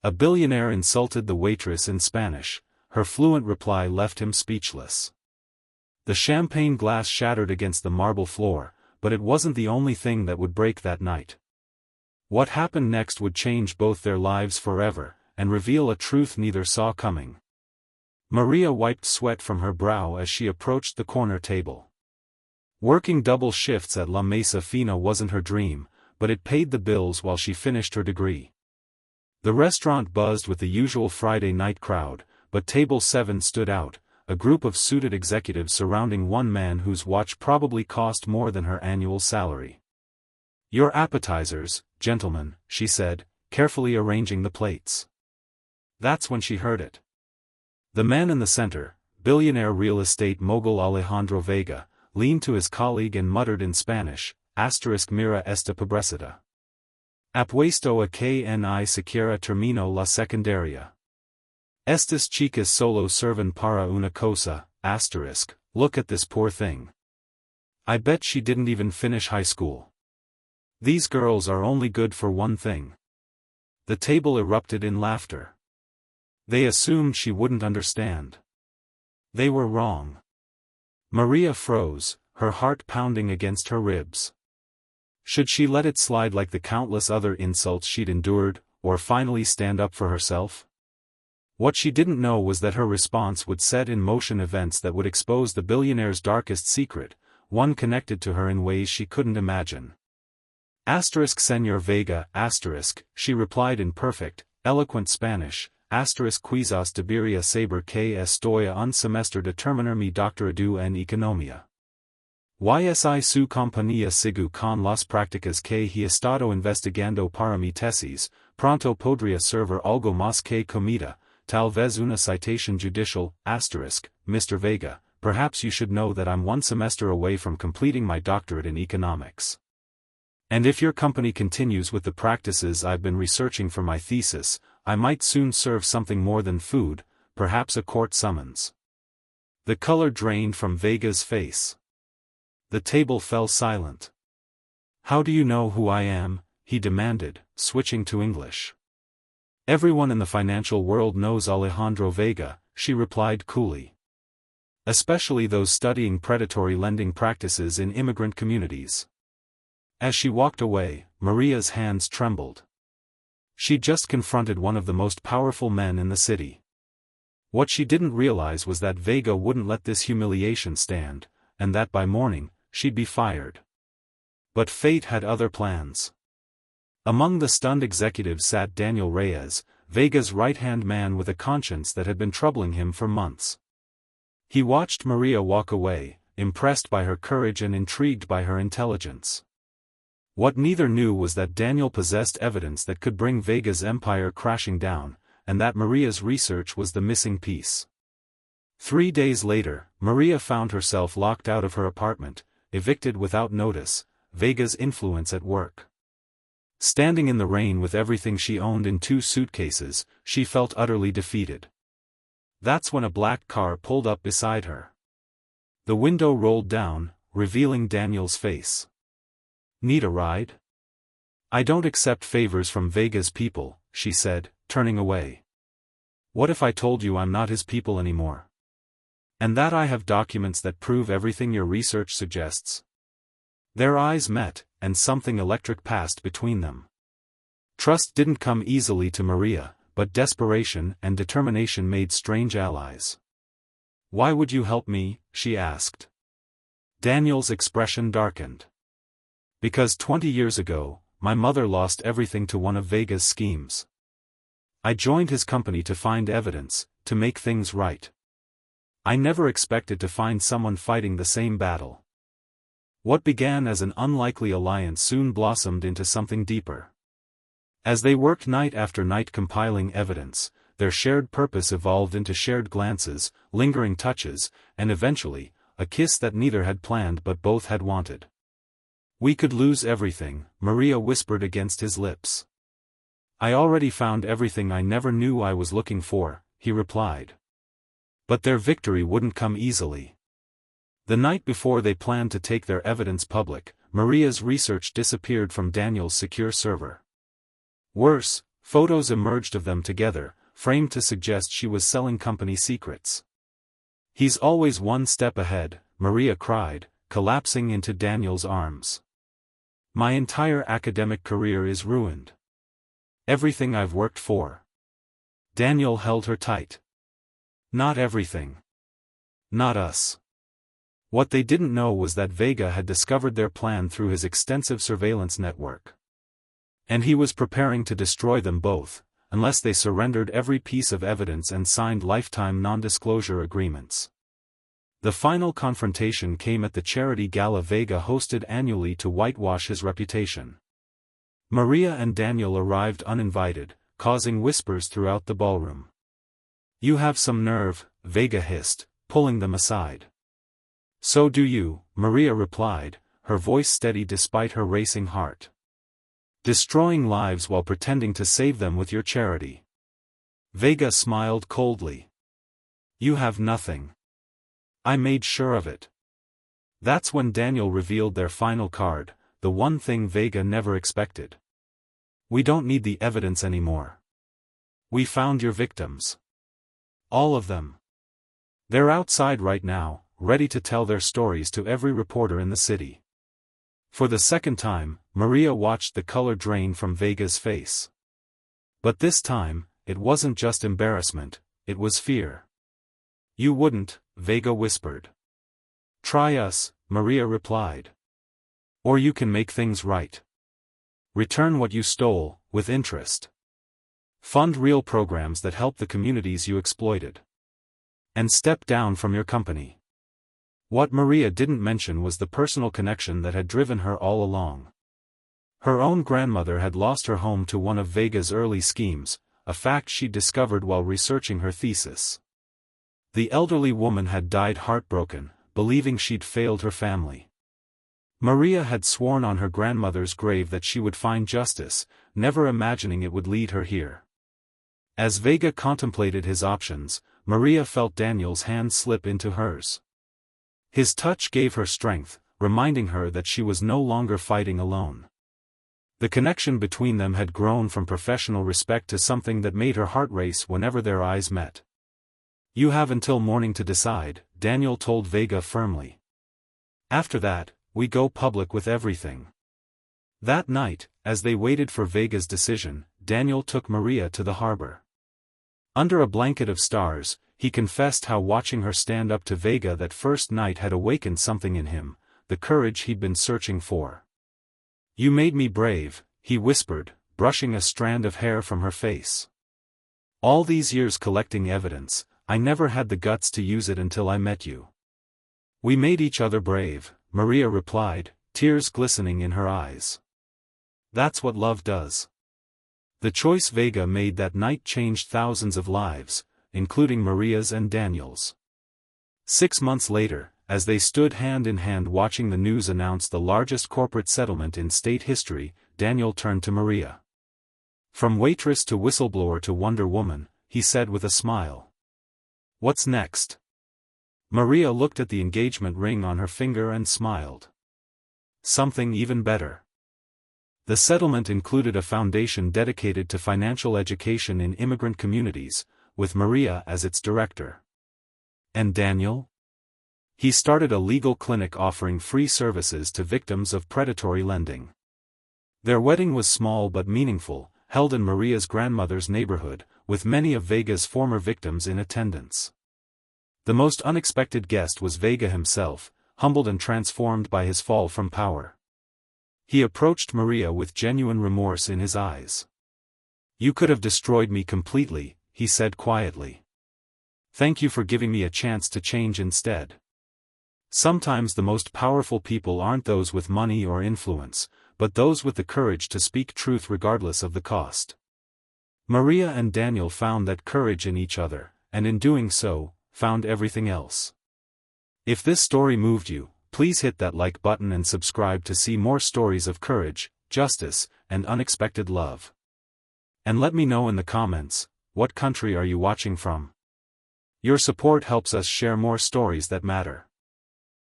A billionaire insulted the waitress in Spanish. Her fluent reply left him speechless. The champagne glass shattered against the marble floor, but it wasn't the only thing that would break that night. What happened next would change both their lives forever, and reveal a truth neither saw coming. Maria wiped sweat from her brow as she approached the corner table. Working double shifts at La Mesa Fina wasn't her dream, but it paid the bills while she finished her degree. The restaurant buzzed with the usual Friday night crowd, but Table 7 stood out, a group of suited executives surrounding one man whose watch probably cost more than her annual salary. "Your appetizers, gentlemen," she said, carefully arranging the plates. That's when she heard it. The man in the center, billionaire real estate mogul Alejandro Vega, leaned to his colleague and muttered in Spanish, *Mira esta pobrecita. Apuesto a que ni siquiera termino la secundaria. Estas chicas solo serven para una cosa, *, look at this poor thing. I bet she didn't even finish high school. These girls are only good for one thing. The table erupted in laughter. They assumed she wouldn't understand. They were wrong. Maria froze, her heart pounding against her ribs. Should she let it slide like the countless other insults she'd endured, or finally stand up for herself? What she didn't know was that her response would set in motion events that would expose the billionaire's darkest secret, one connected to her in ways she couldn't imagine. Señor Vega, she replied in perfect, eloquent Spanish, quizás debería saber que estoy un semestre de terminar mi doctorado en economía. Y su compañía sigue con las prácticas que he estado investigando para mi tesis, pronto podría servir algo más que comida, tal vez una citation judicial, Mr. Vega, perhaps you should know that I'm one semester away from completing my doctorate in economics. And if your company continues with the practices I've been researching for my thesis, I might soon serve something more than food, perhaps a court summons. The color drained from Vega's face. The table fell silent. How do you know who I am? He demanded, switching to English. Everyone in the financial world knows Alejandro Vega, she replied coolly. Especially those studying predatory lending practices in immigrant communities. As she walked away, Maria's hands trembled. She'd just confronted one of the most powerful men in the city. What she didn't realize was that Vega wouldn't let this humiliation stand, and that by morning, she'd be fired. But fate had other plans. Among the stunned executives sat Daniel Reyes, Vega's right-hand man with a conscience that had been troubling him for months. He watched Maria walk away, impressed by her courage and intrigued by her intelligence. What neither knew was that Daniel possessed evidence that could bring Vega's empire crashing down, and that Maria's research was the missing piece. 3 days later, Maria found herself locked out of her apartment, evicted without notice, Vega's influence at work. Standing in the rain with everything she owned in 2 suitcases, she felt utterly defeated. That's when a black car pulled up beside her. The window rolled down, revealing Daniel's face. "Need a ride?" "I don't accept favors from Vega's people," she said, turning away. "What if I told you I'm not his people anymore? And that I have documents that prove everything your research suggests?" Their eyes met, and something electric passed between them. Trust didn't come easily to Maria, but desperation and determination made strange allies. "Why would you help me?" she asked. Daniel's expression darkened. "Because 20 years ago, my mother lost everything to one of Vega's schemes. I joined his company to find evidence, to make things right. I never expected to find someone fighting the same battle." What began as an unlikely alliance soon blossomed into something deeper. As they worked night after night compiling evidence, their shared purpose evolved into shared glances, lingering touches, and eventually, a kiss that neither had planned but both had wanted. "We could lose everything," Maria whispered against his lips. "I already found everything I never knew I was looking for," he replied. But their victory wouldn't come easily. The night before they planned to take their evidence public, Maria's research disappeared from Daniel's secure server. Worse, Photos emerged of them together, framed to suggest she was selling company secrets. "He's always one step ahead," Maria cried, collapsing into Daniel's arms. "My entire academic career is ruined. Everything I've worked for." Daniel held her tight. "Not everything. Not us." What they didn't know was that Vega had discovered their plan through his extensive surveillance network. And he was preparing to destroy them both, unless they surrendered every piece of evidence and signed lifetime non-disclosure agreements. The final confrontation came at the charity gala Vega hosted annually to whitewash his reputation. Maria and Daniel arrived uninvited, causing whispers throughout the ballroom. "You have some nerve," Vega hissed, pulling them aside. "So do you," Maria replied, her voice steady despite her racing heart. "Destroying lives while pretending to save them with your charity." Vega smiled coldly. "You have nothing. I made sure of it." That's when Daniel revealed their final card, the one thing Vega never expected. "We don't need the evidence anymore. We found your victims. All of them. They're outside right now, ready to tell their stories to every reporter in the city." For the second time, Maria watched the color drain from Vega's face. But this time, it wasn't just embarrassment, it was fear. "You wouldn't," Vega whispered. "Try us," Maria replied. "Or you can make things right. Return what you stole, with interest. Fund real programs that help the communities you exploited. And step down from your company." What Maria didn't mention was the personal connection that had driven her all along. Her own grandmother had lost her home to one of Vega's early schemes, a fact she discovered while researching her thesis. The elderly woman had died heartbroken, believing she'd failed her family. Maria had sworn on her grandmother's grave that she would find justice, never imagining it would lead her here. As Vega contemplated his options, Maria felt Daniel's hand slip into hers. His touch gave her strength, reminding her that she was no longer fighting alone. The connection between them had grown from professional respect to something that made her heart race whenever their eyes met. "You have until morning to decide," Daniel told Vega firmly. "After that, we go public with everything." That night, as they waited for Vega's decision, Daniel took Maria to the harbor. Under a blanket of stars, he confessed how watching her stand up to Vega that first night had awakened something in him, the courage he'd been searching for. "You made me brave," he whispered, brushing a strand of hair from her face. "All these years collecting evidence, I never had the guts to use it until I met you." "We made each other brave," Maria replied, tears glistening in her eyes. "That's what love does." The choice Vega made that night changed thousands of lives, including Maria's and Daniel's. 6 months later, as they stood hand in hand watching the news announce the largest corporate settlement in state history, Daniel turned to Maria. "From waitress to whistleblower to Wonder Woman," he said with a smile. "What's next?" Maria looked at the engagement ring on her finger and smiled. "Something even better." The settlement included a foundation dedicated to financial education in immigrant communities, with Maria as its director. And Daniel? He started a legal clinic offering free services to victims of predatory lending. Their wedding was small but meaningful, held in Maria's grandmother's neighborhood, with many of Vega's former victims in attendance. The most unexpected guest was Vega himself, humbled and transformed by his fall from power. He approached Maria with genuine remorse in his eyes. "You could have destroyed me completely," he said quietly. "Thank you for giving me a chance to change instead." Sometimes the most powerful people aren't those with money or influence, but those with the courage to speak truth regardless of the cost. Maria and Daniel found that courage in each other, and in doing so, found everything else. If this story moved you, please hit that like button and subscribe to see more stories of courage, justice, and unexpected love. And let me know in the comments, what country are you watching from? Your support helps us share more stories that matter.